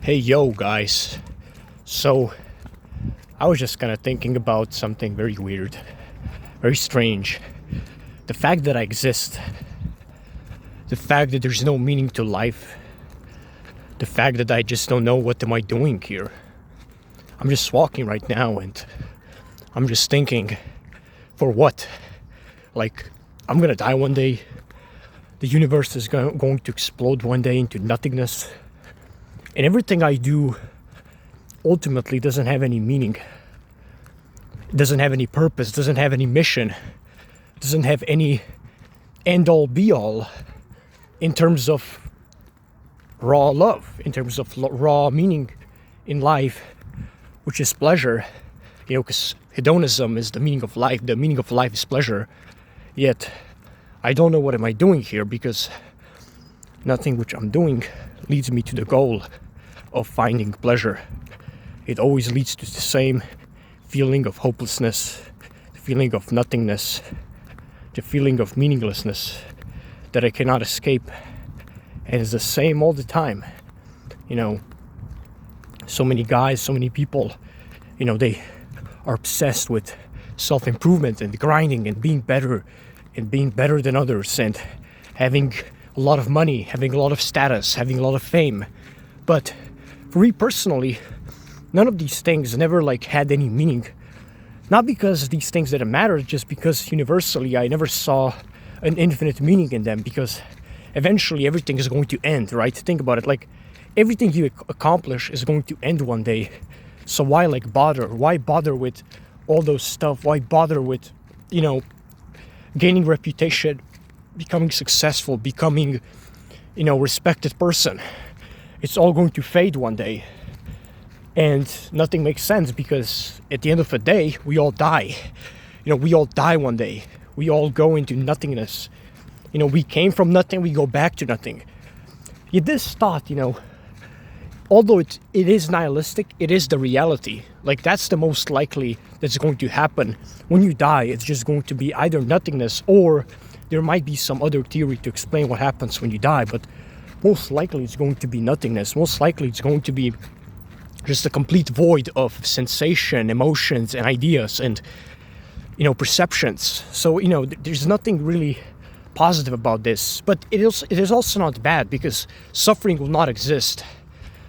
Hey yo guys. So I was just kind of thinking about something very weird, very strange. The fact that I exist, the fact that there's no meaning to life, the fact that I just don't know what am I doing here. I'm just walking right now and I'm just thinking, for what? Like, I'm gonna die one day. The universe is going to explode one day into nothingness. And everything I do ultimately doesn't have any meaning. It doesn't have any purpose, doesn't have any mission, doesn't have any end all be all in terms of raw love, in terms of raw meaning in life, which is pleasure. Because hedonism is the meaning of life. The meaning of life is pleasure. Yet, I don't know what am I doing here because nothing which I'm doing leads me to the goal of finding pleasure. It always leads to the same feeling of hopelessness, the feeling of nothingness, the feeling of meaninglessness that I cannot escape. And it's the same all the time. So many guys, so many people, they are obsessed with self-improvement and grinding and being better than others and having a lot of money, having a lot of status, having a lot of fame. But for me personally, none of these things never had any meaning. Not because these things didn't matter, just because universally I never saw an infinite meaning in them, because eventually everything is going to end, right? Think about it, everything you accomplish is going to end one day. So why bother? Why bother with all those stuff? Why bother with, gaining reputation, becoming successful, becoming, respected person? It's all going to fade one day. And nothing makes sense because at the end of the day, we all die. We all die one day. We all go into nothingness. We came from nothing, we go back to nothing. Yet this thought, although it is nihilistic, it is the reality. That's the most likely that's going to happen. When you die, it's just going to be either nothingness, or there might be some other theory to explain what happens when you die, but most likely it's going to be nothingness. Most likely it's going to be just a complete void of sensation, emotions, and ideas, and perceptions. So there's nothing really positive about this, but it is also not bad because suffering will not exist.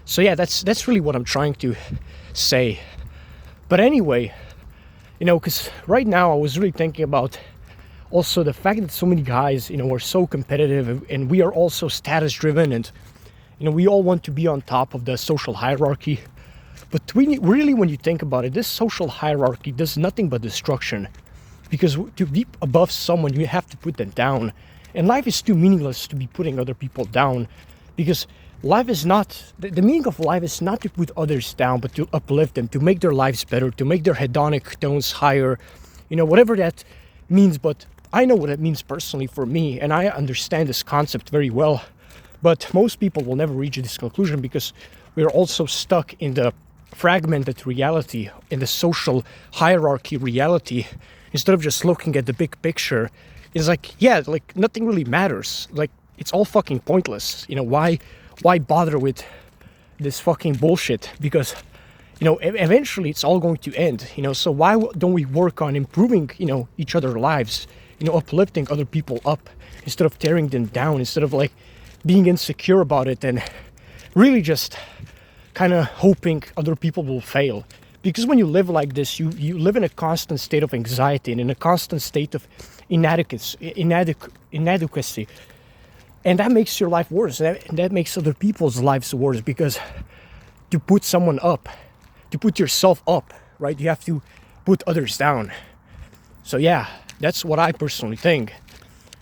So yeah, that's really what I'm trying to say. But anyway, because right now I was really thinking about also the fact that so many guys, are so competitive, and we are also status driven, and we all want to be on top of the social hierarchy. But really, when you think about it, this social hierarchy does nothing but destruction, because to be above someone, you have to put them down. And life is too meaningless to be putting other people down, because life is not, the meaning of life is not to put others down, but to uplift them, to make their lives better, to make their hedonic tones higher, whatever that means. But I know what it means personally for me, and I understand this concept very well. But most people will never reach this conclusion because we're also stuck in the fragmented reality, in the social hierarchy reality, instead of just looking at the big picture. It's nothing really matters. It's all fucking pointless. Why bother with this fucking bullshit? Because, eventually it's all going to end, so why don't we work on improving, each other's lives, uplifting other people up instead of tearing them down, instead of being insecure about it and really just kind of hoping other people will fail. Because when you live like this, you live in a constant state of anxiety and in a constant state of inadequacy. And that makes your life worse. And that makes other people's lives worse, because to put someone up, to put yourself up, right, you have to put others down. So yeah, that's what I personally think.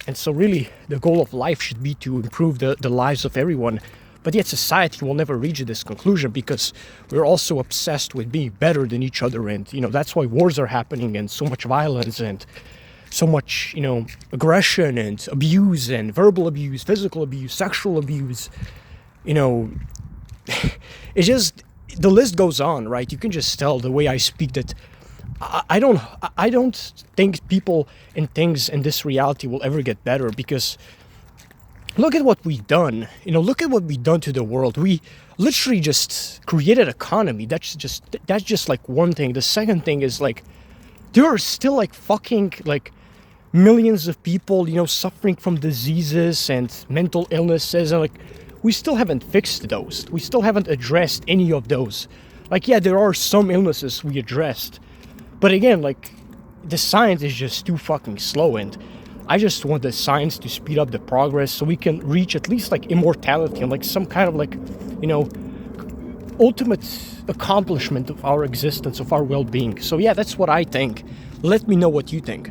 And so really, the goal of life should be to improve the lives of everyone. But yet society will never reach this conclusion because we're also obsessed with being better than each other. And, that's why wars are happening, and so much violence, and so much, aggression and abuse, and verbal abuse, physical abuse, sexual abuse. It's just, the list goes on, right? You can just tell the way I speak that I don't think people and things in this reality will ever get better, because look at what we've done. Look at what we've done to the world. We literally just created economy. That's just like one thing. The second thing is like there are still like fucking like millions of people, suffering from diseases and mental illnesses, and like we still haven't fixed those. We still haven't addressed any of those. Like, yeah, there are some illnesses we addressed, but again, like the science is just too fucking slow, and I just want the science to speed up the progress so we can reach at least like immortality and like some kind of like, ultimate accomplishment of our existence, of our well-being. So yeah, that's what I think. Let me know what you think.